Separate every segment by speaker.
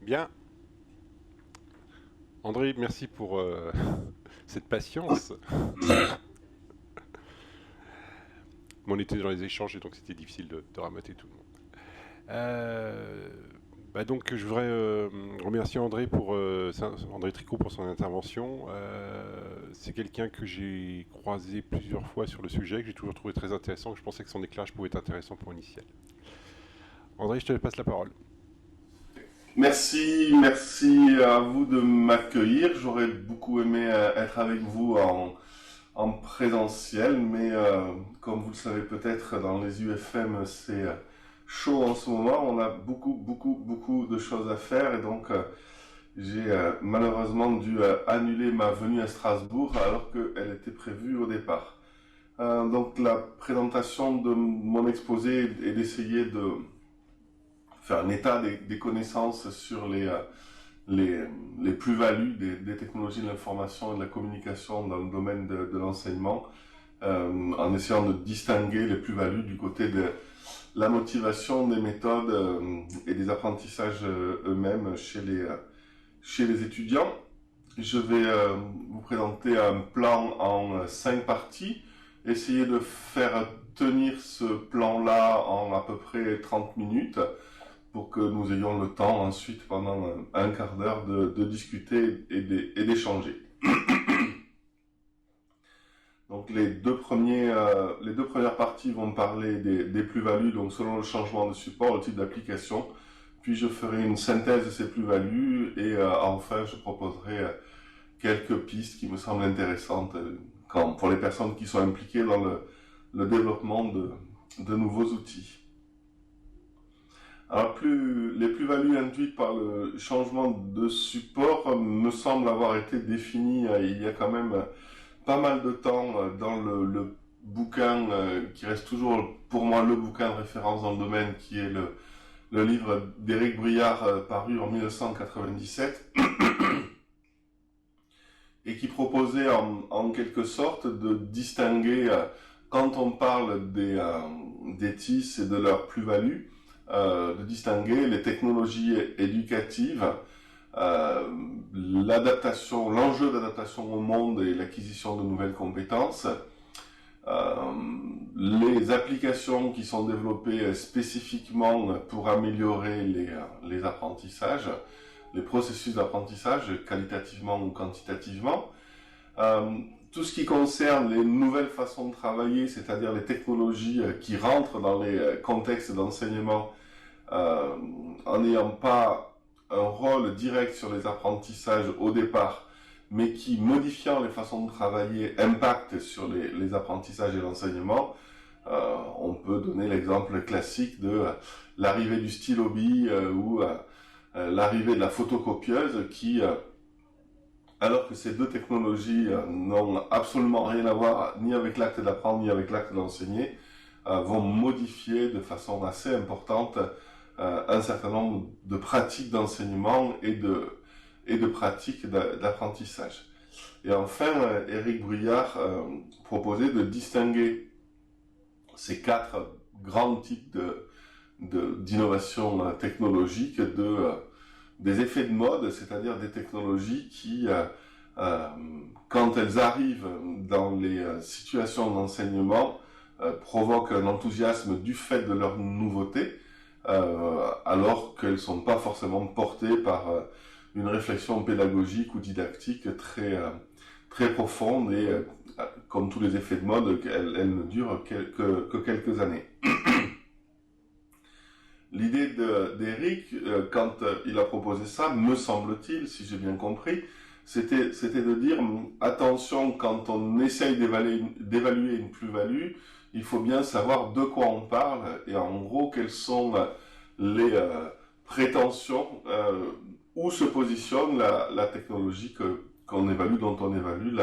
Speaker 1: Bien. André, merci pour cette patience. On était dans les échanges et donc c'était difficile de ramasser tout le monde. Euh, donc je voudrais remercier André André Tricot pour son intervention. C'est quelqu'un que j'ai croisé plusieurs fois sur le sujet, que j'ai toujours trouvé très intéressant, que je pensais que son éclairage pouvait être intéressant pour Initial. André, je te passe la parole.
Speaker 2: Merci à vous de m'accueillir. J'aurais beaucoup aimé être avec vous en présentiel, mais comme vous le savez peut-être, dans les UFM, c'est chaud en ce moment. On a beaucoup de choses à faire et donc j'ai malheureusement dû annuler ma venue à Strasbourg alors qu'elle était prévue au départ. Donc la présentation de mon exposé est d'essayer de faire un état des connaissances sur les, les plus-values des technologies de l'information et de la communication dans le domaine de l'enseignement, en essayant de distinguer les plus-values du côté de la motivation, des méthodes et des apprentissages eux-mêmes chez les étudiants. Je vais vous présenter un plan en 5 parties, essayer de faire tenir ce plan-là en à peu près 30 minutes pour que nous ayons le temps ensuite, pendant un quart d'heure, de discuter et d'échanger. Donc les deux premières parties vont parler des plus-values, donc selon le changement de support, le type d'application. Puis je ferai une synthèse de ces plus-values et enfin je proposerai quelques pistes qui me semblent intéressantes pour les personnes qui sont impliquées dans le développement de nouveaux outils. Alors les plus-values induites par le changement de support me semblent avoir été définies il y a quand même pas mal de temps dans le bouquin qui reste toujours pour moi le bouquin de référence dans le domaine, qui est le livre d'Éric Briard paru en 1997 et qui proposait en quelque sorte de distinguer, quand on parle des TIS et de leur plus-value, de distinguer les technologies éducatives, l'enjeu d'adaptation au monde et l'acquisition de nouvelles compétences, euh, les applications qui sont développées spécifiquement pour améliorer les apprentissages, les processus d'apprentissage, qualitativement ou quantitativement, euh, tout ce qui concerne les nouvelles façons de travailler, c'est-à-dire les technologies qui rentrent dans les contextes d'enseignement en n'ayant pas un rôle direct sur les apprentissages au départ, mais qui, modifiant les façons de travailler, impactent sur les apprentissages et l'enseignement. On peut donner l'exemple classique de l'arrivée du stylo bille ou l'arrivée de la photocopieuse qui, alors que ces deux technologies n'ont absolument rien à voir ni avec l'acte d'apprendre ni avec l'acte d'enseigner, vont modifier de façon assez importante un certain nombre de pratiques d'enseignement et de pratiques d'apprentissage. Et enfin, Éric Bruyard proposait de distinguer ces quatre grands types d'innovation technologique des effets de mode, c'est-à-dire des technologies qui, quand elles arrivent dans les situations d'enseignement, provoquent un enthousiasme du fait de leur nouveauté, alors qu'elles ne sont pas forcément portées par une réflexion pédagogique ou didactique très profonde et, comme tous les effets de mode, elles ne durent que quelques années. L'idée d'Éric, quand il a proposé ça, me semble-t-il, si j'ai bien compris, c'était de dire attention, quand on essaye d'évaluer une plus-value, il faut bien savoir de quoi on parle et en gros quelles sont les prétentions, où se positionne la technologie qu'on évalue, dont on évalue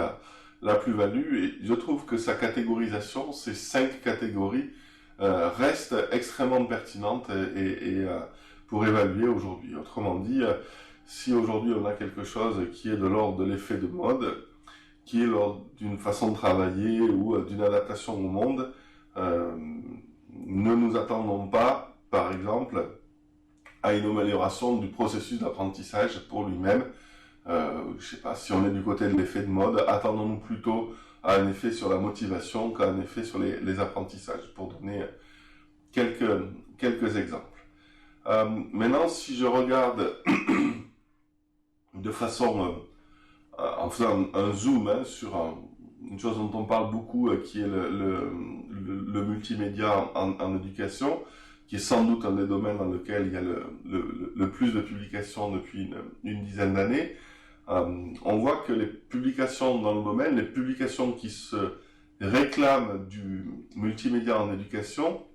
Speaker 2: la plus-value. Et je trouve que sa catégorisation, ces 5 catégories, reste extrêmement pertinente et pour évaluer aujourd'hui. Autrement dit, si aujourd'hui on a quelque chose qui est de l'ordre de l'effet de mode, qui est l'ordre d'une façon de travailler ou d'une adaptation au monde, ne nous attendons pas, par exemple, à une amélioration du processus d'apprentissage pour lui-même. Je ne sais pas, si on est du côté de l'effet de mode, attendons-nous plutôt à un effet sur la motivation qu'à un effet sur les apprentissages, pour donner quelques exemples. Maintenant, si je regarde de façon, en faisant un zoom sur une chose dont on parle beaucoup, qui est le multimédia en éducation, qui est sans doute un des domaines dans lequel il y a le plus de publications depuis une dizaine d'années. On voit que les publications dans le domaine, les publications qui se réclament du multimédia en éducation,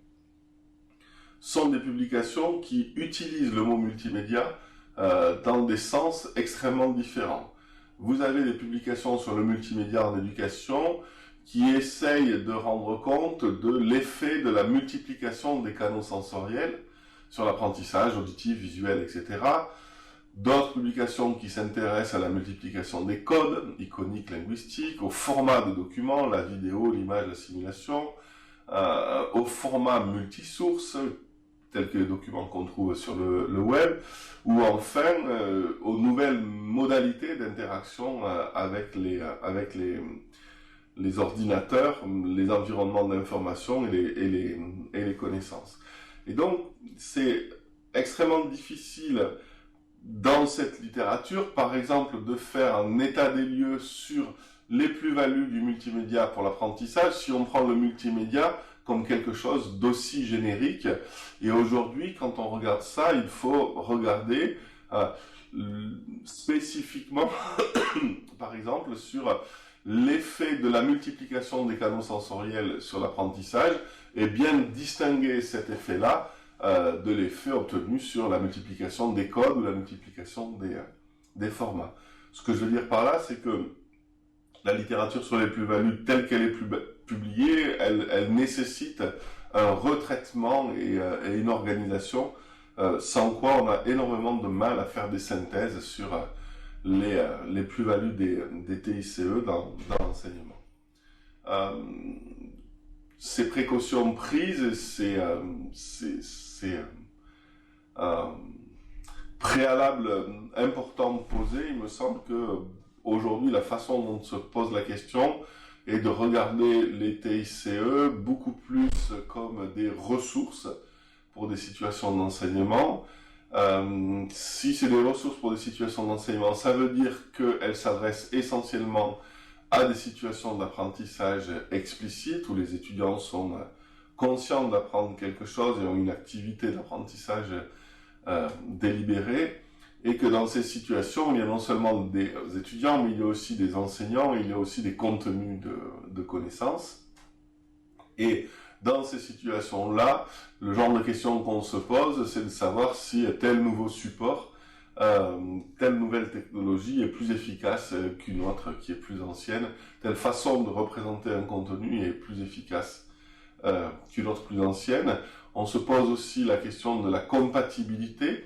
Speaker 2: sont des publications qui utilisent le mot multimédia dans des sens extrêmement différents. Vous avez des publications sur le multimédia en éducation qui essayent de rendre compte de l'effet de la multiplication des canaux sensoriels sur l'apprentissage auditif, visuel, etc. D'autres publications qui s'intéressent à la multiplication des codes, iconiques, linguistiques, au format de documents, la vidéo, l'image, la simulation, au format multisource, tels que les documents qu'on trouve sur le web, ou enfin aux nouvelles modalités d'interaction avec les ordinateurs, les environnements d'information et les connaissances. Et donc, c'est extrêmement difficile dans cette littérature, par exemple, de faire un état des lieux sur les plus-values du multimédia pour l'apprentissage, si on prend le multimédia comme quelque chose d'aussi générique. Et aujourd'hui, quand on regarde ça, il faut regarder spécifiquement, par exemple, sur l'effet de la multiplication des canaux sensoriels sur l'apprentissage, et bien distinguer cet effet-là de l'effet obtenu sur la multiplication des codes ou la multiplication des formats. Ce que je veux dire par là, c'est que la littérature sur les plus-values telle qu'elle est publiée, elle nécessite un retraitement et une organisation, sans quoi on a énormément de mal à faire des synthèses sur les plus-values des TICE dans l'enseignement. Ces précautions prises, ces préalables importants posés, il me semble que aujourd'hui, la façon dont se pose la question est de regarder les TICE beaucoup plus comme des ressources pour des situations d'enseignement. Si c'est des ressources pour des situations d'enseignement, ça veut dire qu'elles s'adressent essentiellement à des situations d'apprentissage explicites où les étudiants sont conscients d'apprendre quelque chose et ont une activité d'apprentissage délibérée, et que dans ces situations, il y a non seulement des étudiants, mais il y a aussi des enseignants, il y a aussi des contenus de connaissances. Et dans ces situations-là, le genre de question qu'on se pose, c'est de savoir si tel nouveau support, telle nouvelle technologie est plus efficace qu'une autre qui est plus ancienne, telle façon de représenter un contenu est plus efficace qu'une autre plus ancienne. On se pose aussi la question de la compatibilité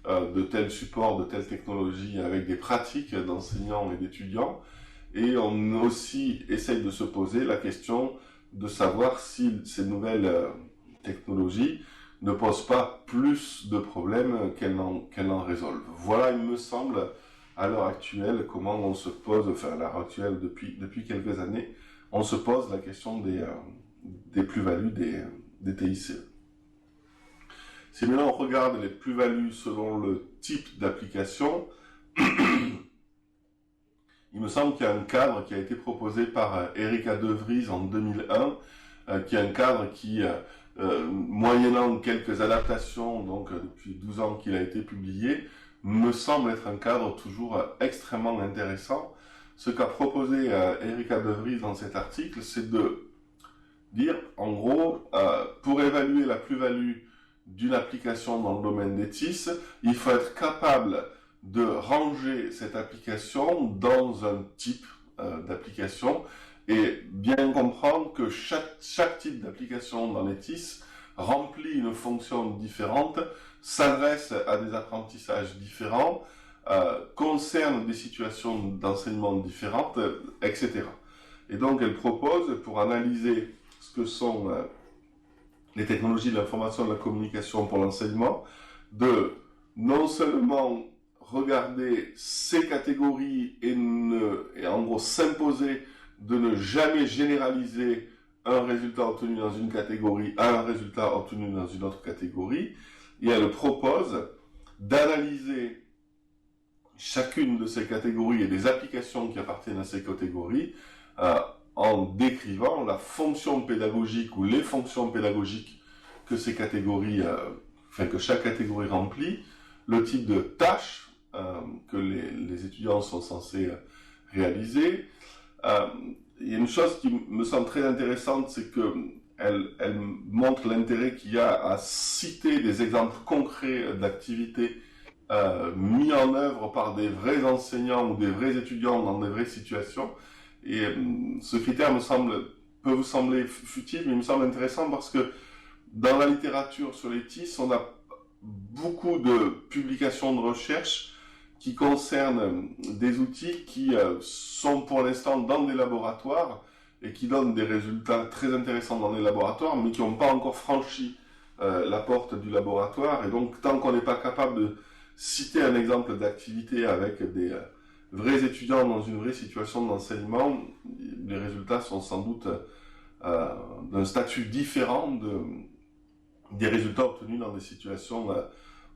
Speaker 2: de tel support, de telle technologie avec des pratiques d'enseignants et d'étudiants. Et on aussi essaye de se poser la question de savoir si ces nouvelles technologies ne posent pas plus de problèmes qu'elles n'en résolvent. Voilà, il me semble, à l'heure actuelle, comment on se pose, enfin à l'heure actuelle, depuis quelques années, on se pose la question des plus-values des TICE. Si maintenant on regarde les plus-values selon le type d'application, il me semble qu'il y a un cadre qui a été proposé par Erika De Vries en 2001, qui est un cadre qui, moyennant quelques adaptations, donc depuis 12 ans qu'il a été publié, me semble être un cadre toujours extrêmement intéressant. Ce qu'a proposé Erika De Vries dans cet article, c'est de dire, en gros, pour évaluer la plus-value d'une application dans le domaine des TIS, il faut être capable de ranger cette application dans un type d'application et bien comprendre que chaque type d'application dans les TIS remplit une fonction différente, s'adresse à des apprentissages différents, concerne des situations d'enseignement différentes, etc. Et donc elle propose, pour analyser ce que sont les technologies de l'information et de la communication pour l'enseignement, de non seulement regarder ces catégories et en gros s'imposer de ne jamais généraliser un résultat obtenu dans une catégorie à un résultat obtenu dans une autre catégorie, et elle propose d'analyser chacune de ces catégories et des applications qui appartiennent à ces catégories en décrivant la fonction pédagogique ou les fonctions pédagogiques que ces catégories, que chaque catégorie remplit, le type de tâches que les étudiants sont censés réaliser. Il y a une chose qui me semble très intéressante, c'est qu'elle montre l'intérêt qu'il y a à citer des exemples concrets d'activités mis en œuvre par des vrais enseignants ou des vrais étudiants dans des vraies situations. Et ce critère peut vous sembler futile, mais il me semble intéressant parce que dans la littérature sur les TIS, on a beaucoup de publications de recherche qui concernent des outils qui sont pour l'instant dans des laboratoires et qui donnent des résultats très intéressants dans les laboratoires, mais qui n'ont pas encore franchi la porte du laboratoire. Et donc, tant qu'on n'est pas capable de citer un exemple d'activité avec des vrais étudiants dans une vraie situation d'enseignement, les résultats sont sans doute d'un statut différent des résultats obtenus dans des situations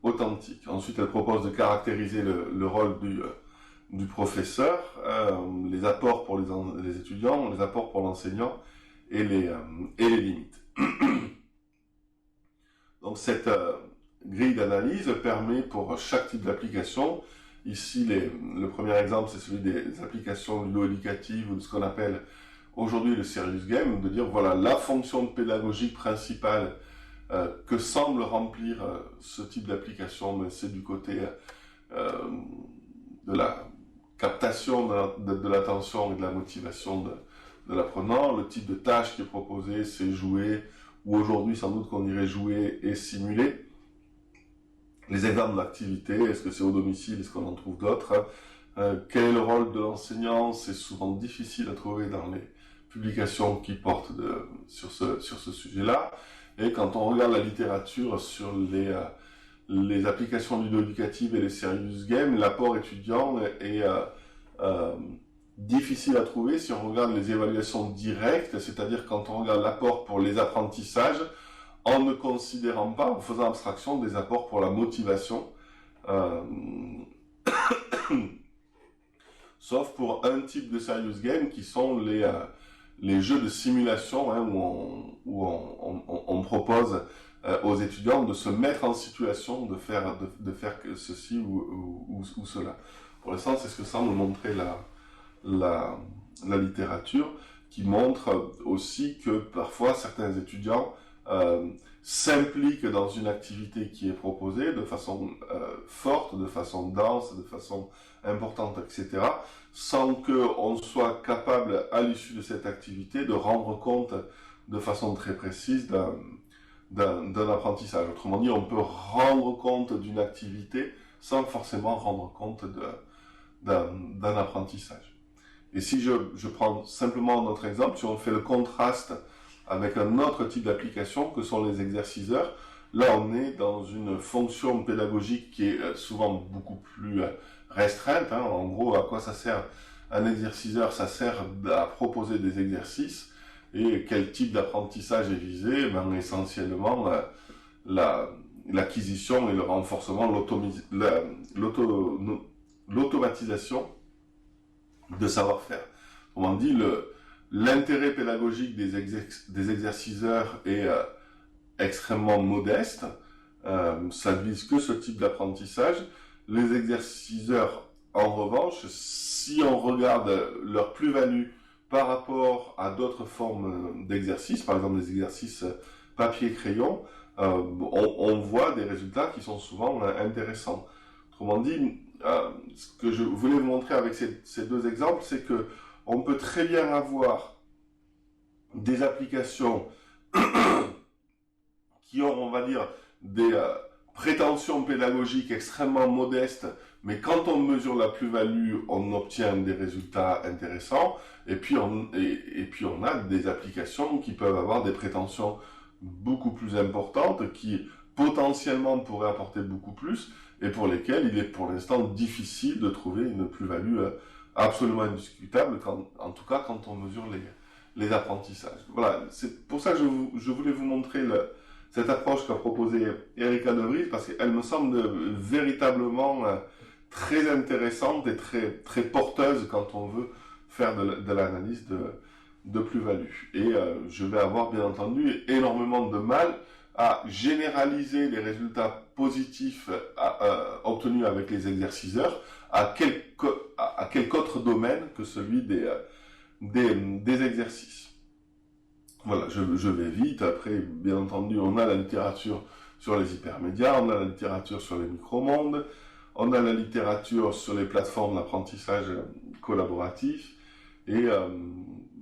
Speaker 2: authentiques. Ensuite, elle propose de caractériser le rôle du professeur, les apports pour les étudiants, les apports pour l'enseignant et les limites. Donc cette grille d'analyse permet pour chaque type d'application, ici le premier exemple c'est celui des applications ludo-éducatives ou de ce qu'on appelle aujourd'hui le serious game, de dire voilà la fonction pédagogique principale que semble remplir ce type d'application, mais c'est du côté de la captation de l'attention et de la motivation de l'apprenant. Le type de tâche qui est proposé, c'est jouer, ou aujourd'hui sans doute qu'on irait jouer et simuler. Les exemples d'activité, est-ce que c'est au domicile, est-ce qu'on en trouve d'autres? Quel est le rôle de l'enseignant? C'est souvent difficile à trouver dans les publications qui portent sur ce sujet-là. Et quand on regarde la littérature sur les applications ludo-éducatives et les serious games, l'apport étudiant est difficile à trouver si on regarde les évaluations directes, c'est-à-dire quand on regarde l'apport pour les apprentissages, en ne considérant pas, en faisant abstraction des apports pour la motivation, sauf pour un type de serious game qui sont les jeux de simulation où on propose aux étudiants de se mettre en situation de faire ceci ou cela. Pour l'instant, c'est ce que semble montrer la littérature, qui montre aussi que parfois certains étudiants s'impliquent dans une activité qui est proposée de façon forte, de façon dense, de façon importante, etc., sans qu'on soit capable, à l'issue de cette activité, de rendre compte de façon très précise d'un apprentissage. Autrement dit, on peut rendre compte d'une activité sans forcément rendre compte d'un apprentissage. Et si je prends simplement notre exemple, si on fait le contraste avec un autre type d'application que sont les exerciceurs, là on est dans une fonction pédagogique qui est souvent beaucoup plus restreinte. En gros, à quoi ça sert un exerciceur? Ça sert à proposer des exercices. Et quel type d'apprentissage est visé? Essentiellement l'acquisition et le renforcement, l'automatisation de savoir-faire. Autrement dit, l'intérêt pédagogique des exerciceurs est extrêmement modeste. Ça ne vise que ce type d'apprentissage. Les exerciceurs, en revanche, si on regarde leur plus-value par rapport à d'autres formes d'exercices, par exemple des exercices papier-crayon, on voit des résultats qui sont souvent intéressants. Autrement dit, ce que je voulais vous montrer avec ces deux exemples, c'est que on peut très bien avoir des applications qui ont, on va dire, des prétentions pédagogiques extrêmement modestes, mais quand on mesure la plus-value, on obtient des résultats intéressants. Et puis on a des applications qui peuvent avoir des prétentions beaucoup plus importantes, qui potentiellement pourraient apporter beaucoup plus et pour lesquels il est pour l'instant difficile de trouver une plus-value absolument indiscutable, en tout cas quand on mesure les apprentissages. Voilà, c'est pour ça que je voulais vous montrer cette approche qu'a proposée Erika De Vries, parce qu'elle me semble véritablement très intéressante et très porteuse quand on veut faire de l'analyse de plus-value. Et je vais avoir bien entendu énormément de mal à généraliser les résultats positifs obtenus avec les exerciceurs à quelque autre domaine que celui des exercices. Voilà, je vais vite. Après, bien entendu, on a la littérature sur les hypermédias, on a la littérature sur les micromondes, on a la littérature sur les plateformes d'apprentissage collaboratif. Et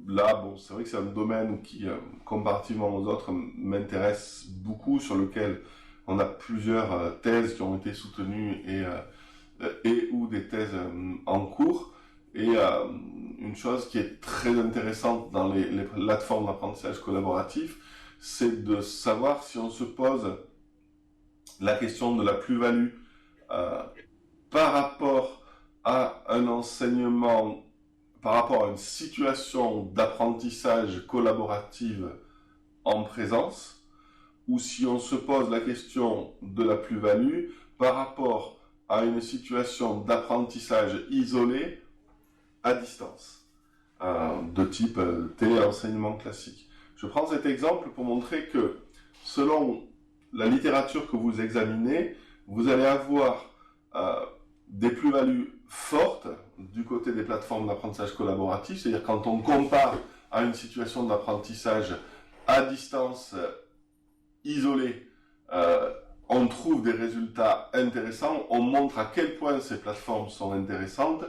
Speaker 2: là, bon, c'est vrai que c'est un domaine qui, comparativement aux autres, m'intéresse beaucoup, sur lequel on a plusieurs thèses qui ont été soutenues et ou des thèses en cours. Et une chose qui est très intéressante dans les plateformes d'apprentissage collaboratif, c'est de savoir si on se pose la question de la plus-value par rapport à un enseignement, par rapport à une situation d'apprentissage collaborative en présence, ou si on se pose la question de la plus-value par rapport à une situation d'apprentissage isolé à distance, de type téléenseignement classique. Je prends cet exemple pour montrer que, selon la littérature que vous examinez, vous allez avoir des plus-values fortes du côté des plateformes d'apprentissage collaboratif, c'est-à-dire quand on compare à une situation d'apprentissage à distance isolée, on trouve des résultats intéressants, on montre à quel point ces plateformes sont intéressantes,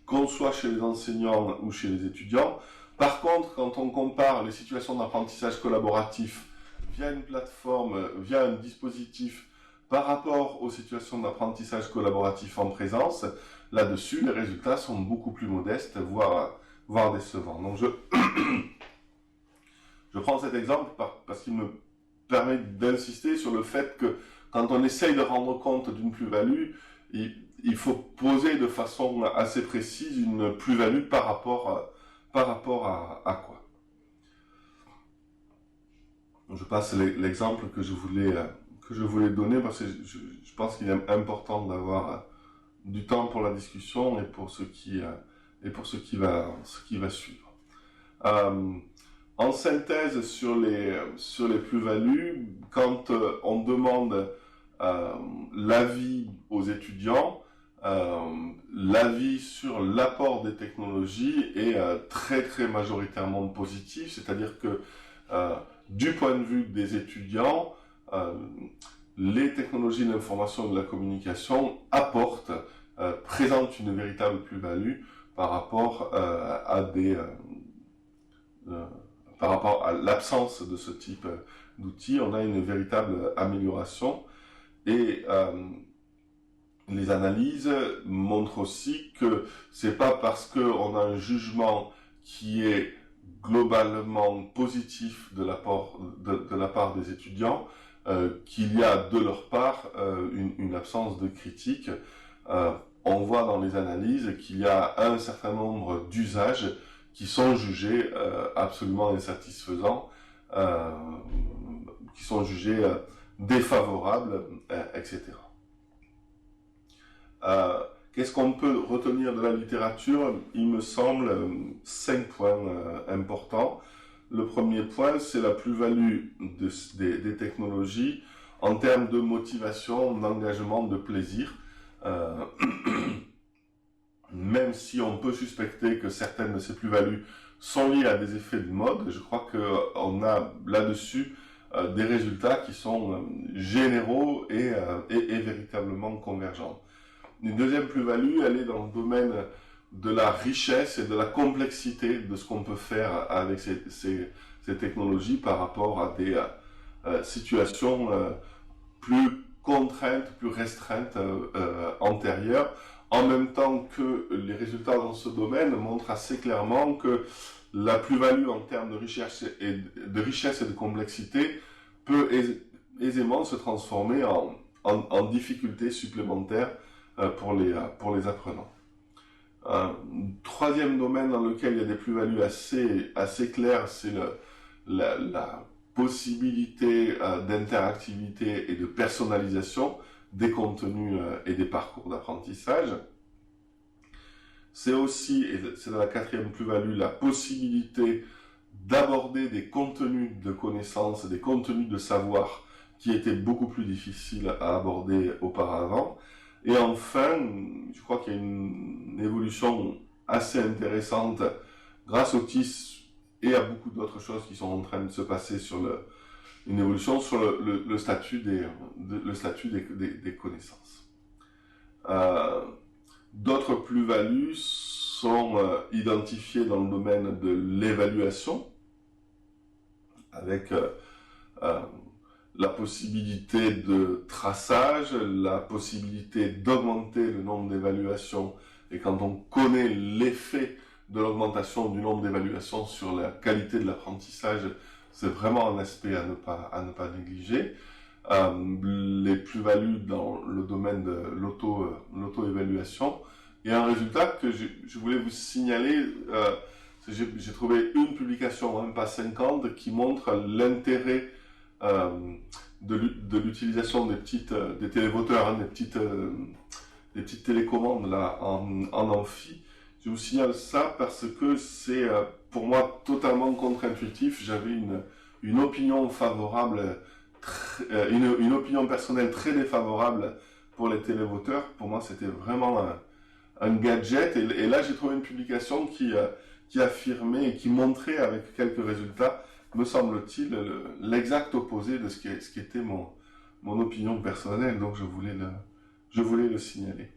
Speaker 2: qu'on soit chez les enseignants ou chez les étudiants. Par contre, quand on compare les situations d'apprentissage collaboratif via une plateforme, via un dispositif, par rapport aux situations d'apprentissage collaboratif en présence, là-dessus, les résultats sont beaucoup plus modestes, voire décevants. Donc je prends cet exemple parce qu'il me permet d'insister sur le fait que quand on essaye de rendre compte d'une plus-value, il faut poser de façon assez précise une plus-value par rapport à quoi. Je passe l'exemple que je voulais donner parce que je pense qu'il est important d'avoir du temps pour la discussion et pour ce qui va suivre. En synthèse sur les plus-values, quand on demande l'avis aux étudiants, l'avis sur l'apport des technologies est très très majoritairement positif, c'est-à-dire que du point de vue des étudiants, les technologies de l'information et de la communication présentent une véritable plus-value par rapport par rapport à l'absence de ce type d'outils. On a une véritable amélioration et les analyses montrent aussi que c'est pas parce qu'on a un jugement qui est globalement positif de la part des étudiants qu'il y a de leur part une absence de critique. On voit dans les analyses qu'il y a un certain nombre d'usages qui sont jugés absolument insatisfaisants, qui sont jugés défavorables, etc. Qu'est-ce qu'on peut retenir de la littérature? Il me semble 5 points importants. Le premier point, c'est la plus-value des technologies en termes de motivation, d'engagement, de plaisir. Même si on peut suspecter que certaines de ces plus-values sont liées à des effets de mode, je crois qu'on a là-dessus des résultats qui sont généraux et véritablement convergents. Une deuxième plus-value, elle est dans le domaine de la richesse et de la complexité de ce qu'on peut faire avec ces technologies par rapport à des situations plus contraintes, plus restreintes antérieures, en même temps que les résultats dans ce domaine montrent assez clairement que la plus-value en termes de richesse et de complexité peut aisément se transformer en difficultés supplémentaires pour les apprenants. Troisième domaine dans lequel il y a des plus-values assez claires, c'est la possibilité d'interactivité et de personnalisation des contenus et des parcours d'apprentissage. C'est aussi, et c'est la quatrième plus-value, la possibilité d'aborder des contenus de connaissances, des contenus de savoir qui étaient beaucoup plus difficiles à aborder auparavant. Et enfin, je crois qu'il y a une évolution assez intéressante grâce au TIS et à beaucoup d'autres choses qui sont en train de se passer sur une évolution sur le statut des connaissances. D'autres plus-values sont identifiées dans le domaine de l'évaluation, avec la possibilité de traçage, la possibilité d'augmenter le nombre d'évaluations, et quand on connaît l'effet de l'augmentation du nombre d'évaluations sur la qualité de l'apprentissage, c'est vraiment un aspect à ne pas négliger. Les plus-values dans le domaine de l'auto-évaluation. Et un résultat que je voulais vous signaler, j'ai trouvé une publication, même pas 50, qui montre l'intérêt de l'utilisation des télévoteurs, hein, des petites télécommandes là, en amphi. Je vous signale ça parce que c'est pour moi totalement contre-intuitif. J'avais une opinion favorable, une opinion personnelle très défavorable pour les télévoteurs. Pour moi, c'était vraiment un gadget. Et là, j'ai trouvé une publication qui affirmait et qui montrait avec quelques résultats, me semble-t-il, l'exact opposé de ce qui était mon opinion personnelle. Donc, je voulais le signaler.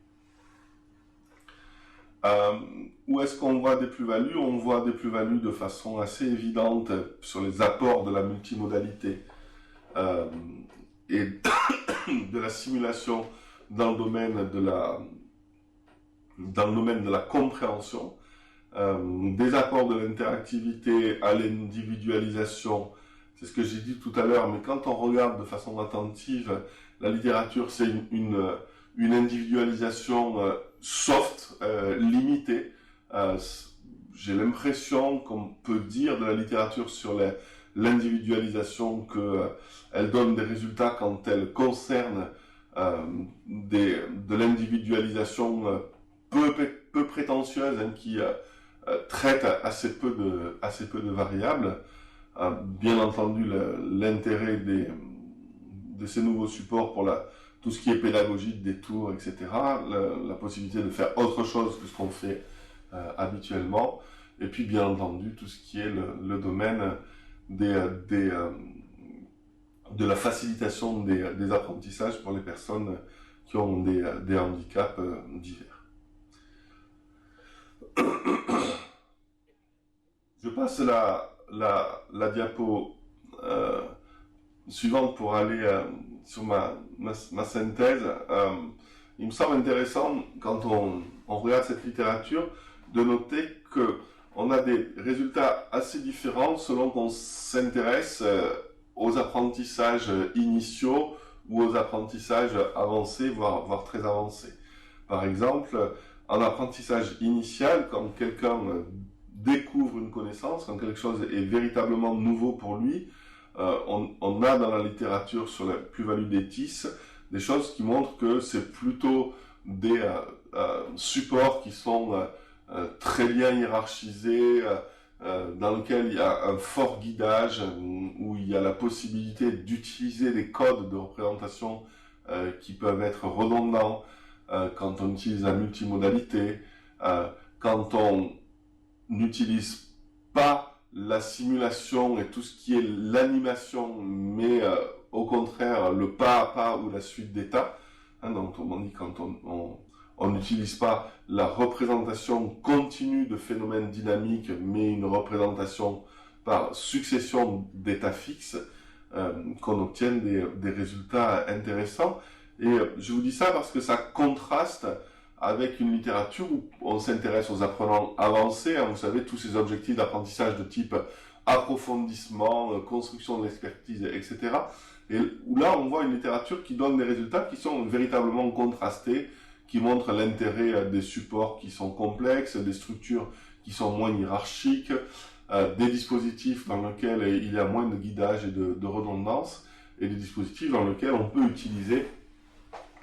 Speaker 2: Où est-ce qu'on voit des plus-values? On voit des plus-values de façon assez évidente sur les apports de la multimodalité et de la simulation dans le domaine de la compréhension, des apports de l'interactivité à l'individualisation. C'est ce que j'ai dit tout à l'heure, mais quand on regarde de façon attentive, la littérature, c'est une individualisation soft, limitée. J'ai l'impression qu'on peut dire de la littérature sur l'individualisation qu'elle donne des résultats quand elle concerne de l'individualisation peu prétentieuse, hein, qui traite assez peu de variables. Bien entendu, l'intérêt de ces nouveaux supports pour tout ce qui est pédagogique, des tours, etc., la possibilité de faire autre chose que ce qu'on fait habituellement, et puis bien entendu tout ce qui est le domaine de la facilitation des apprentissages pour les personnes qui ont des handicaps divers. Je passe la diapo suivante pour aller sur ma synthèse. Il me semble intéressant, quand on regarde cette littérature, de noter qu'on a des résultats assez différents selon qu'on s'intéresse aux apprentissages initiaux ou aux apprentissages avancés, voire très avancés. Par exemple, en apprentissage initial, quand quelqu'un découvre une connaissance, quand quelque chose est véritablement nouveau pour lui, on a dans la littérature sur la plus-value des TIS des choses qui montrent que c'est plutôt des supports qui sont très bien hiérarchisés, dans lequel il y a un fort guidage, où il y a la possibilité d'utiliser des codes de représentation qui peuvent être redondants quand on utilise la multimodalité, quand on n'utilise pas la simulation et tout ce qui est l'animation, mais au contraire le pas à pas ou la suite d'états. Hein, donc on dit quand on n'utilise pas la représentation continue de phénomènes dynamiques, mais une représentation par succession d'états fixes, qu'on obtienne des résultats intéressants. Et je vous dis ça parce que ça contraste avec une littérature où on s'intéresse aux apprenants avancés, hein, vous savez, tous ces objectifs d'apprentissage de type approfondissement, construction de l'expertise, etc., Et où là, on voit une littérature qui donne des résultats qui sont véritablement contrastés, qui montrent l'intérêt des supports qui sont complexes, des structures qui sont moins hiérarchiques, des dispositifs dans lesquels il y a moins de guidage et de redondance, et des dispositifs dans lesquels on peut utiliser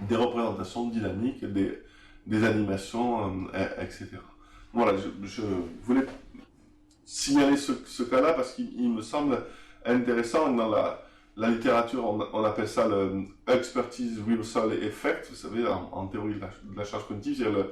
Speaker 2: des représentations dynamiques, des animations, etc. Voilà, je voulais signaler ce cas-là parce qu'il me semble intéressant. Dans la littérature, on appelle ça le expertise reversal effect, vous savez, en théorie de la charge cognitive, c'est-à-dire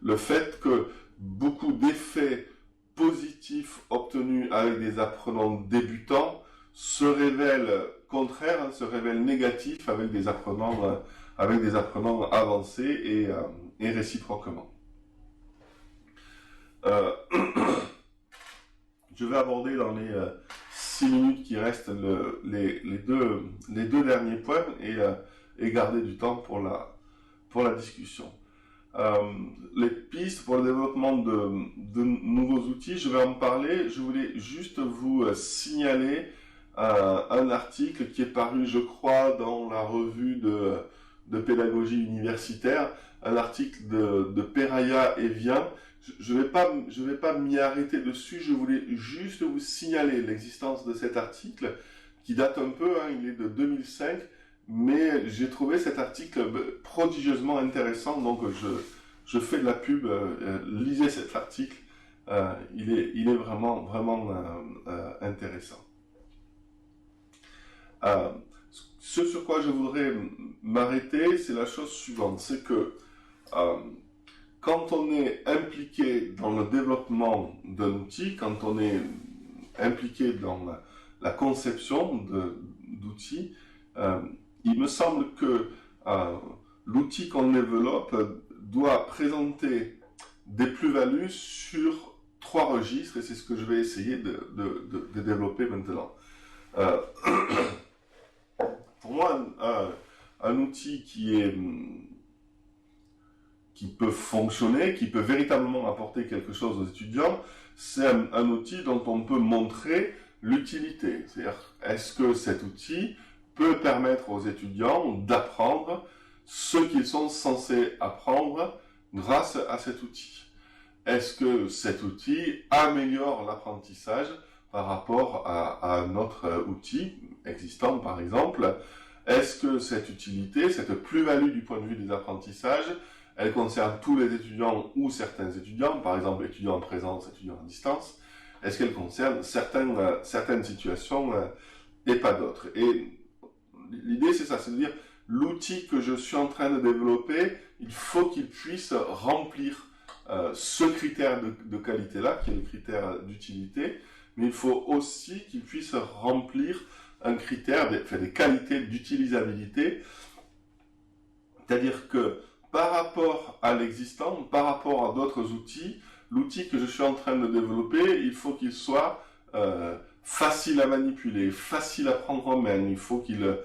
Speaker 2: le fait que beaucoup d'effets positifs obtenus avec des apprenants débutants se révèlent contraires, se révèlent négatifs avec des apprenants avancés et réciproquement. Je vais aborder dans les 6 minutes qui restent les deux derniers points et garder du temps pour la discussion. Les pistes pour le développement de nouveaux outils, je vais en parler. Je voulais juste vous signaler un article qui est paru, je crois, dans la revue de pédagogie universitaire, un article de Peraya et Vien. Je vais pas m'y arrêter dessus, je voulais juste vous signaler l'existence de cet article qui date un peu, hein, il est de 2005, mais j'ai trouvé cet article prodigieusement intéressant, donc je fais de la pub, lisez cet article, il est vraiment intéressant. Ce sur quoi je voudrais m'arrêter, c'est la chose suivante, c'est que quand on est impliqué dans le développement d'un outil, quand on est impliqué dans la conception d'outils, il me semble que l'outil qu'on développe doit présenter des plus-values sur 3 registres, et c'est ce que je vais essayer de développer maintenant. Pour moi, un outil qui peut fonctionner, qui peut véritablement apporter quelque chose aux étudiants, c'est un outil dont on peut montrer l'utilité. C'est-à-dire, est-ce que cet outil peut permettre aux étudiants d'apprendre ce qu'ils sont censés apprendre grâce à cet outil? Est-ce que cet outil améliore l'apprentissage par rapport à un autre outil existant, par exemple? Est-ce que cette utilité, cette plus-value du point de vue des apprentissages, elle concerne tous les étudiants ou certains étudiants, par exemple étudiants en présence, étudiants à distance? Est-ce qu'elle concerne certaines situations et pas d'autres? Et l'idée, c'est ça, c'est de dire, l'outil que je suis en train de développer, il faut qu'il puisse remplir ce critère de qualité-là, qui est le critère d'utilité, mais il faut aussi qu'il puisse remplir un critère, des qualités d'utilisabilité, c'est-à-dire que par rapport à l'existant, par rapport à d'autres outils, l'outil que je suis en train de développer, il faut qu'il soit facile à manipuler, facile à prendre en main, il faut qu'il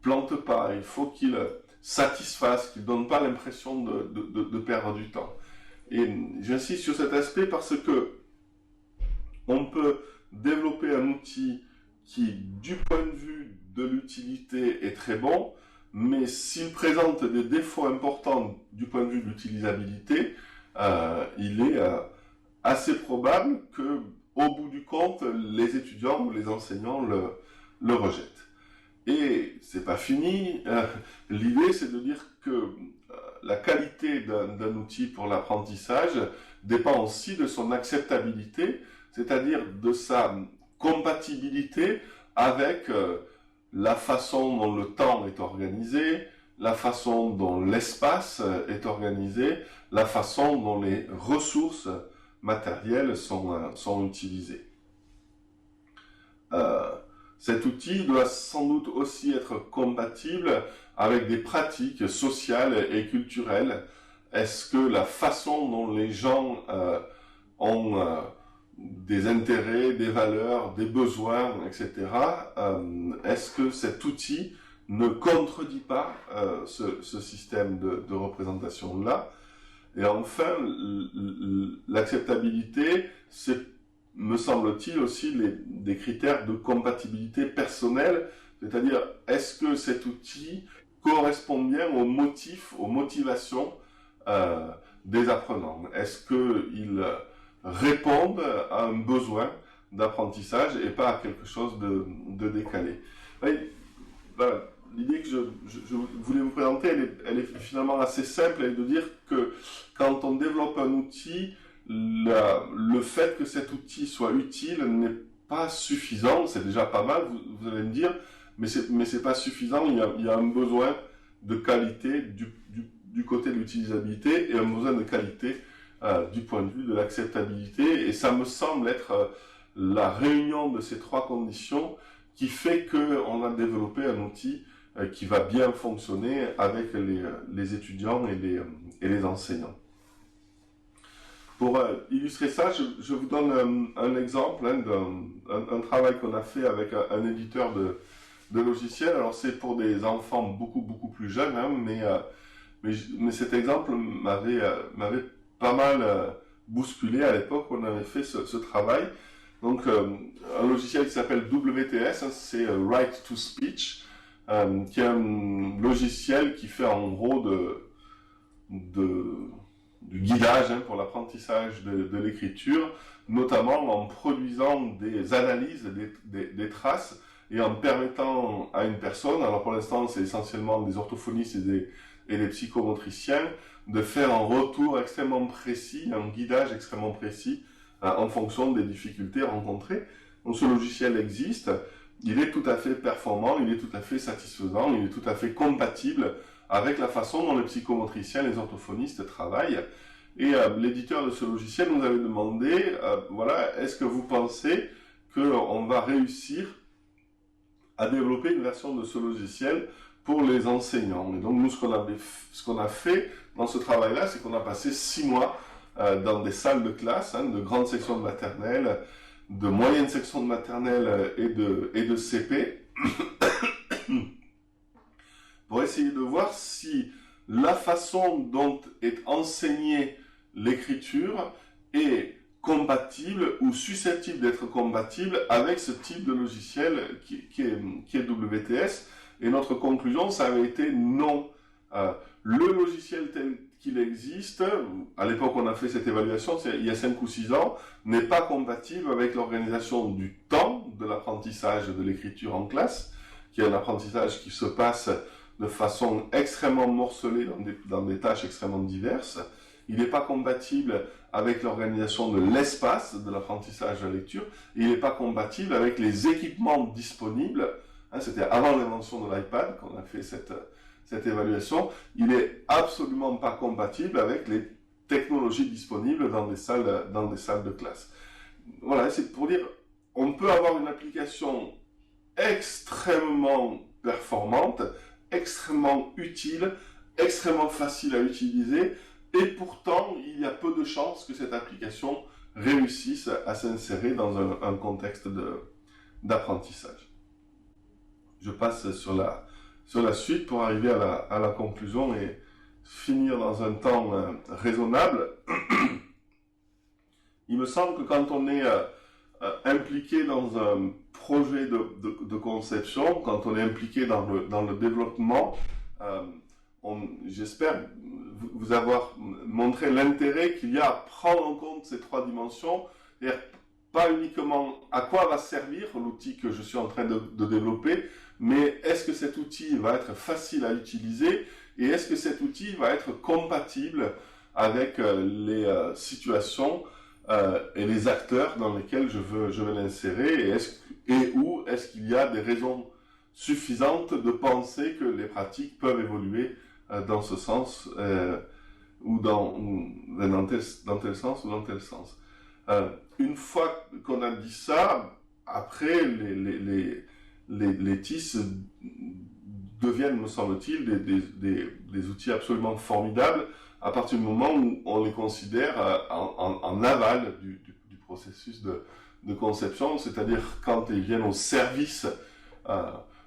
Speaker 2: plante pas, il faut qu'il satisfasse, qu'il ne donne pas l'impression de perdre du temps. Et j'insiste sur cet aspect parce que on peut développer un outil qui, du point de vue de l'utilité, est très bon, mais s'il présente des défauts importants du point de vue de l'utilisabilité, il est assez probable que, au bout du compte, les étudiants ou les enseignants le rejettent. Et c'est pas fini. L'idée, c'est de dire que la qualité d'un outil pour l'apprentissage dépend aussi de son acceptabilité, c'est-à-dire de sa compatibilité avec la façon dont le temps est organisé, la façon dont l'espace est organisé, la façon dont les ressources matérielles sont utilisées. Cet outil doit sans doute aussi être compatible avec des pratiques sociales et culturelles. Est-ce que la façon dont les gens ont des intérêts, des valeurs, des besoins, etc., est-ce que cet outil ne contredit pas ce système de représentation-là? Et enfin, l'acceptabilité, c'est, me semble-t-il, aussi des critères de compatibilité personnelle, C'est-à-dire, est-ce que cet outil correspond bien aux motifs, aux motivations des apprenants? Est-ce qu'ils répondent à un besoin d'apprentissage et pas à quelque chose de décalé? Voilà. L'idée que je voulais vous présenter, elle est finalement assez simple, elle est de dire que quand on développe un outil, le fait que cet outil soit utile n'est pas suffisant, c'est déjà pas mal, vous allez me dire, mais c'est pas suffisant, il y a un besoin de qualité du côté de l'utilisabilité et un besoin de qualité du point de vue de l'acceptabilité, et ça me semble être la réunion de ces trois conditions qui fait qu'on a développé un outil qui va bien fonctionner avec les étudiants et les enseignants. Pour illustrer ça, je vous donne un exemple d'un travail qu'on a fait avec un éditeur de logiciels. Alors c'est pour des enfants beaucoup plus jeunes, hein, mais cet exemple m'avait pas mal bousculé à l'époque où on avait fait ce travail. Donc un logiciel qui s'appelle WTS, hein, c'est Write to Speech, qui est un logiciel qui fait en gros du guidage pour l'apprentissage de l'écriture, notamment en produisant des analyses des traces et en permettant à une personne, alors pour l'instant c'est essentiellement des orthophonistes et des psychomotriciens, de faire un retour extrêmement précis, un guidage extrêmement précis en fonction des difficultés rencontrées. Donc ce logiciel existe, il est tout à fait performant, il est tout à fait satisfaisant, il est tout à fait compatible avec la façon dont les psychomotriciens, les orthophonistes travaillent. Et l'éditeur de ce logiciel nous avait demandé, voilà, est-ce que vous pensez qu'on va réussir à développer une version de ce logiciel pour les enseignants? Et donc nous, ce qu'on a fait dans ce travail-là, c'est qu'on a passé 6 mois dans des salles de classe, de grandes sections de maternelle, de moyennes sections de maternelle et de CP, pour essayer de voir si la façon dont est enseignée l'écriture est compatible ou susceptible d'être compatible avec ce type de logiciel qui est WTS. Et notre conclusion, ça avait été non. Le logiciel tel qu'il existe, à l'époque on a fait cette évaluation, il y a 5 ou 6 ans, n'est pas compatible avec l'organisation du temps de l'apprentissage de l'écriture en classe, qui est un apprentissage qui se passe de façon extrêmement morcelée dans des tâches extrêmement diverses. Il n'est pas compatible avec l'organisation de l'espace de l'apprentissage de la lecture. Il n'est pas compatible avec les équipements disponibles. C'était avant l'invention de l'iPad qu'on a fait cette évaluation. Il n'est absolument pas compatible avec les technologies disponibles dans des salles de classe. Voilà, c'est pour dire, on peut avoir une application extrêmement performante, extrêmement utile, extrêmement facile à utiliser, et pourtant, il y a peu de chances que cette application réussisse à s'insérer dans un contexte d'apprentissage. Je passe sur la suite pour arriver à la conclusion et finir dans un temps raisonnable. Il me semble que quand on est impliqué dans un projet de conception, quand on est impliqué dans le développement, j'espère vous avoir montré l'intérêt qu'il y a à prendre en compte ces 3 dimensions, et pas uniquement à quoi va servir l'outil que je suis en train de développer, mais est-ce que cet outil va être facile à utiliser, et est-ce que cet outil va être compatible avec les situations et les acteurs dans lesquels je veux l'insérer, et où est-ce qu'il y a des raisons suffisantes de penser que les pratiques peuvent évoluer dans ce sens, ou dans tel sens ou dans tel sens. Une fois qu'on a dit ça, après les TIS deviennent, me semble-t-il, des outils absolument formidables à partir du moment où on les considère en aval du processus de conception, c'est-à-dire quand ils viennent au service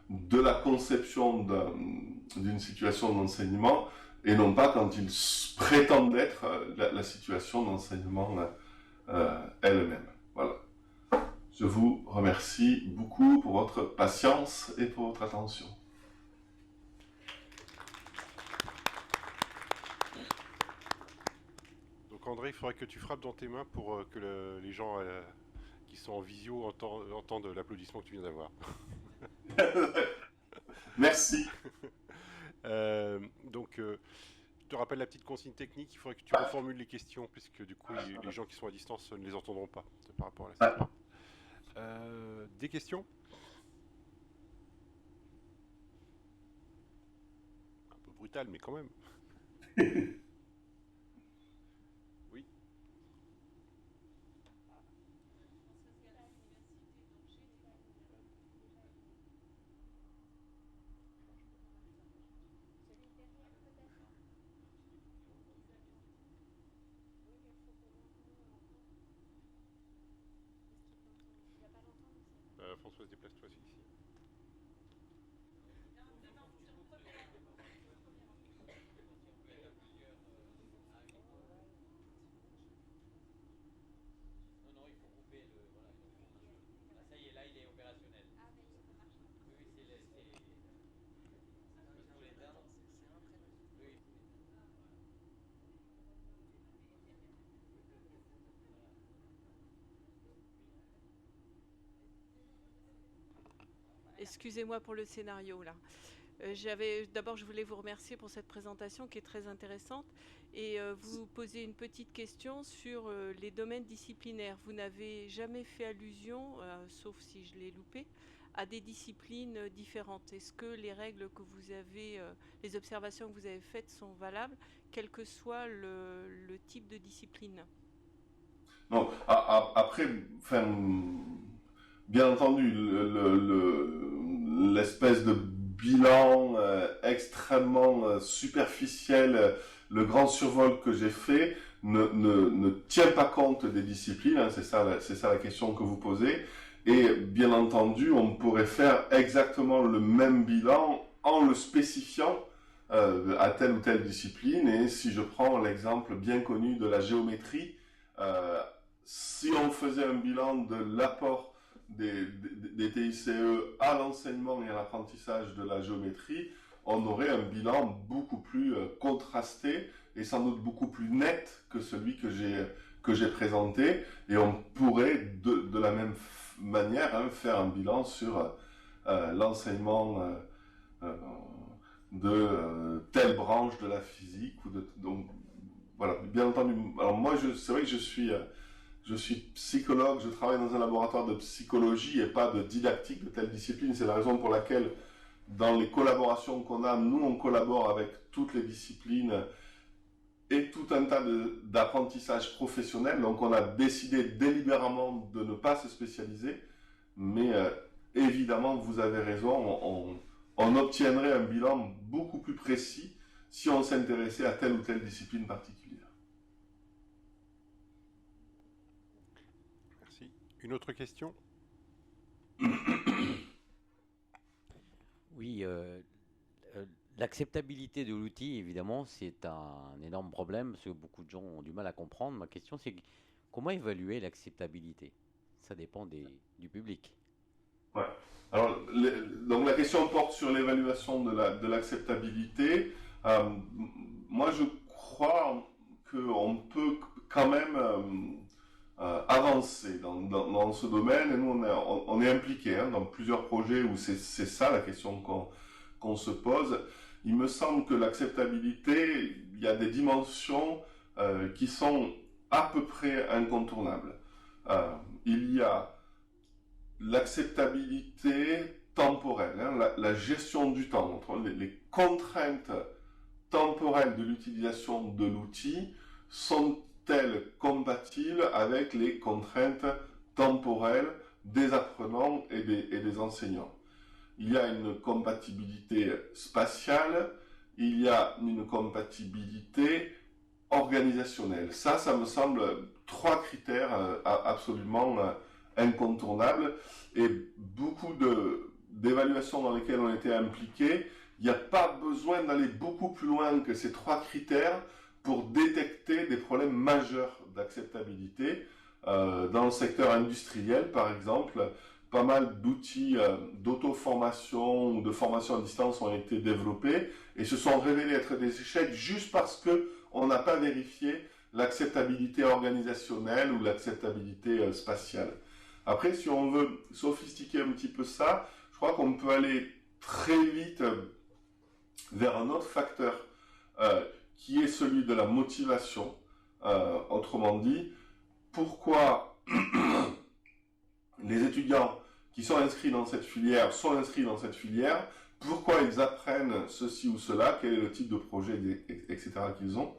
Speaker 2: de la conception d'une situation d'enseignement, et non pas quand ils prétendent être la situation d'enseignement elle-même. Voilà. Je vous remercie beaucoup pour votre patience et pour votre attention.
Speaker 1: Donc André, il faudrait que tu frappes dans tes mains pour que les gens qui sont en visio entendent l'applaudissement que tu viens d'avoir.
Speaker 2: Merci.
Speaker 1: Donc, je te rappelle la petite consigne technique, il faudrait que tu reformules les questions, puisque du coup, les gens qui sont à distance ne les entendront pas par rapport à la salle. Des questions? Un peu brutal, mais quand même. Oui. Françoise, déplace-toi ici.
Speaker 3: Excusez-moi pour le scénario là. D'abord, je voulais vous remercier pour cette présentation qui est très intéressante et vous poser une petite question sur les domaines disciplinaires. Vous n'avez jamais fait allusion, sauf si je l'ai loupé, à des disciplines différentes. Est-ce que les règles que vous avez, les observations que vous avez faites sont valables, quel que soit le type de discipline?
Speaker 2: Non, après, enfin, bien entendu, l'espèce de bilan extrêmement superficiel, le grand survol que j'ai fait ne tient pas compte des disciplines, hein, c'est ça la question que vous posez. Et bien entendu, on pourrait faire exactement le même bilan en le spécifiant à telle ou telle discipline. Et si je prends l'exemple bien connu de la géométrie, si on faisait un bilan de l'apport des TICE à l'enseignement et à l'apprentissage de la géométrie, on aurait un bilan beaucoup plus contrasté et sans doute beaucoup plus net que celui que j'ai présenté. Et on pourrait de la même manière faire un bilan sur l'enseignement de telle branche de la physique. Donc, voilà, bien entendu. Alors moi, c'est vrai que je suis psychologue, je travaille dans un laboratoire de psychologie et pas de didactique de telle discipline. C'est la raison pour laquelle, dans les collaborations qu'on a, nous, on collabore avec toutes les disciplines et tout un tas d'apprentissage professionnel. Donc, on a décidé délibérément de ne pas se spécialiser. Mais évidemment, vous avez raison, on obtiendrait un bilan beaucoup plus précis si on s'intéressait à telle ou telle discipline particulière.
Speaker 1: Merci. Une autre question?
Speaker 4: Oui, l'acceptabilité de l'outil, évidemment, c'est un énorme problème parce que beaucoup de gens ont du mal à comprendre. Ma question, c'est comment évaluer l'acceptabilité? Ça dépend du public.
Speaker 2: Ouais. Alors, donc la question porte sur l'évaluation de l'acceptabilité. Moi, je crois qu'on peut quand même avancer dans ce domaine. Et nous, on est impliqués dans plusieurs projets où c'est ça la question qu'on se pose. Il me semble que l'acceptabilité, il y a des dimensions qui sont à peu près incontournables. Il y a l'acceptabilité temporelle, la gestion du temps, les contraintes temporelles de l'utilisation de l'outil sont-elles compatibles avec les contraintes temporelles des apprenants et des enseignants? Il y a une compatibilité spatiale, il y a une compatibilité organisationnelle. Ça me semble trois critères absolument incontournables et beaucoup d'évaluations dans lesquelles on était impliqué. Il n'y a pas besoin d'aller beaucoup plus loin que ces trois critères pour détecter des problèmes majeurs d'acceptabilité. Dans le secteur industriel, par exemple, pas mal d'outils d'auto-formation ou de formation à distance ont été développés et se sont révélés être des échecs juste parce qu'on n'a pas vérifié l'acceptabilité organisationnelle ou l'acceptabilité spatiale. Après, si on veut sophistiquer un petit peu ça, je crois qu'on peut aller très vite vers un autre facteur qui est celui de la motivation. Autrement dit, pourquoi les étudiants qui sont inscrits dans cette filière sont inscrits dans cette filière, pourquoi ils apprennent ceci ou cela, quel est le type de projet, etc. qu'ils ont,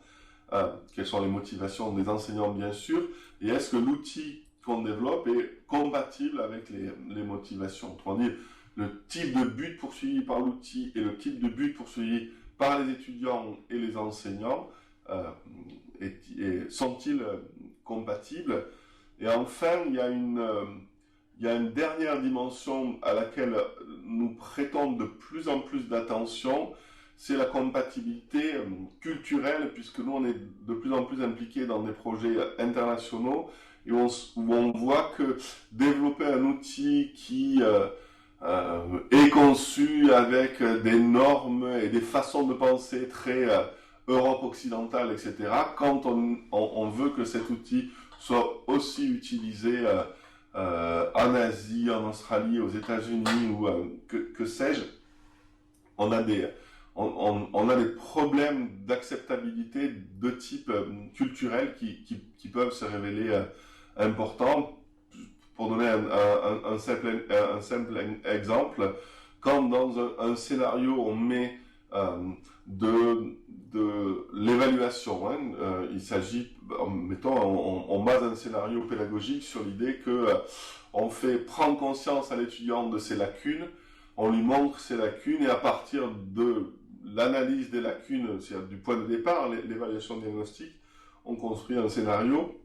Speaker 2: quelles sont les motivations des enseignants bien sûr, et est-ce que l'outil qu'on développe est compatible avec les motivations. Autrement dit, le type de but poursuivi par l'outil et le type de but poursuivi par les étudiants et les enseignants sont-ils compatibles? Et enfin, il y a une dernière dimension à laquelle nous prêtons de plus en plus d'attention, c'est la compatibilité culturelle, puisque nous, on est de plus en plus impliqués dans des projets internationaux, et où on voit que développer un outil qui est conçu avec des normes et des façons de penser très Europe occidentale, etc., quand on veut que cet outil soit aussi utilisé en Asie, en Australie, aux États-Unis ou que sais-je, on a des problèmes d'acceptabilité de type culturel qui peuvent se révéler importants. Pour donner un simple exemple, quand dans un scénario on met de l'évaluation, il s'agit, mettons, on base un scénario pédagogique sur l'idée que on fait prendre conscience à l'étudiant de ses lacunes, on lui montre ses lacunes et à partir de l'analyse des lacunes, c'est-à-dire du point de départ, l'évaluation diagnostique, on construit un scénario.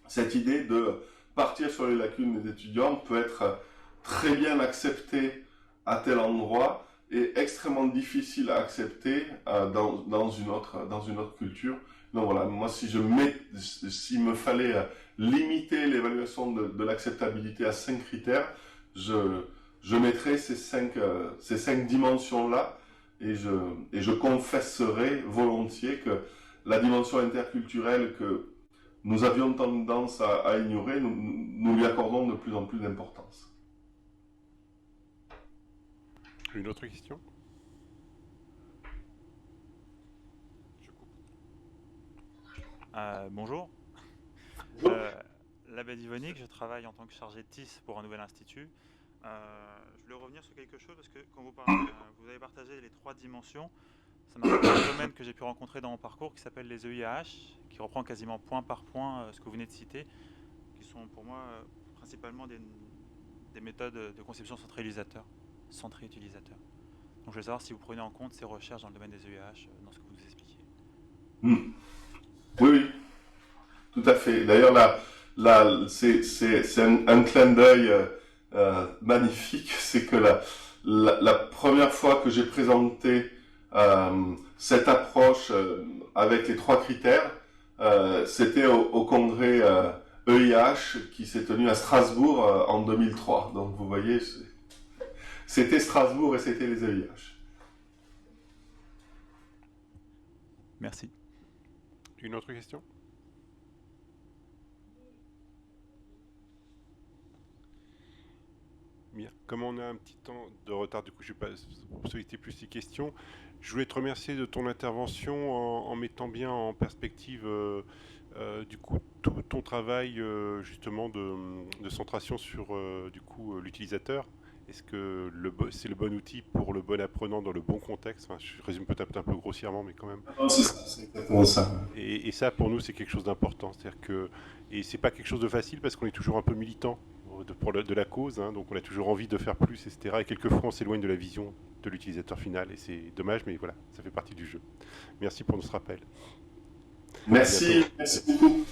Speaker 2: Cette idée de partir sur les lacunes des étudiants peut être très bien acceptée à tel endroit et extrêmement difficile à accepter dans une autre culture. Donc voilà, moi s'il me fallait limiter l'évaluation de l'acceptabilité à 5 critères, je mettrais ces cinq dimensions-là et je confesserais volontiers que la dimension interculturelle que nous avions tendance à ignorer, nous lui accordons de plus en plus d'importance.
Speaker 1: Une autre question?
Speaker 5: Bonjour.
Speaker 2: Bonjour.
Speaker 5: L'abbé Divonique, je travaille en tant que chargé de TIS pour un nouvel institut. Je voulais revenir sur quelque chose parce que quand vous avez partagé les 3 dimensions, ça m'a rappelé un domaine que j'ai pu rencontrer dans mon parcours qui s'appelle les EIAH, qui reprend quasiment point par point ce que vous venez de citer, qui sont pour moi principalement des méthodes de conception centrée utilisateur. Donc je voulais savoir si vous prenez en compte ces recherches dans le domaine des EIAH dans ce que vous nous expliquiez.
Speaker 2: Oui, tout à fait. D'ailleurs, là, c'est un clin d'œil magnifique. C'est que la première fois que j'ai présenté cette approche avec les 3 critères, c'était au congrès EIH qui s'est tenu à Strasbourg en 2003. Donc vous voyez, c'était Strasbourg et c'était les EIH.
Speaker 5: Merci.
Speaker 1: Une autre question? Bien. Comme on a un petit temps de retard, du coup, je ne vais pas solliciter plus les questions. Je voulais te remercier de ton intervention en mettant bien en perspective du coup tout ton travail justement de centration sur du coup l'utilisateur. Est-ce que c'est le bon outil pour le bon apprenant dans le bon contexte? Enfin, je résume peut-être un peu grossièrement, mais quand même.
Speaker 2: C'est ça, c'est exactement ça.
Speaker 1: Et ça, pour nous, c'est quelque chose d'important. C'est-à-dire que, et c'est pas quelque chose de facile parce qu'on est toujours un peu militant de la cause, donc on a toujours envie de faire plus, etc. Et quelquefois, on s'éloigne de la vision de l'utilisateur final, et c'est dommage, mais voilà, ça fait partie du jeu. Merci pour ce rappel.
Speaker 2: Merci beaucoup.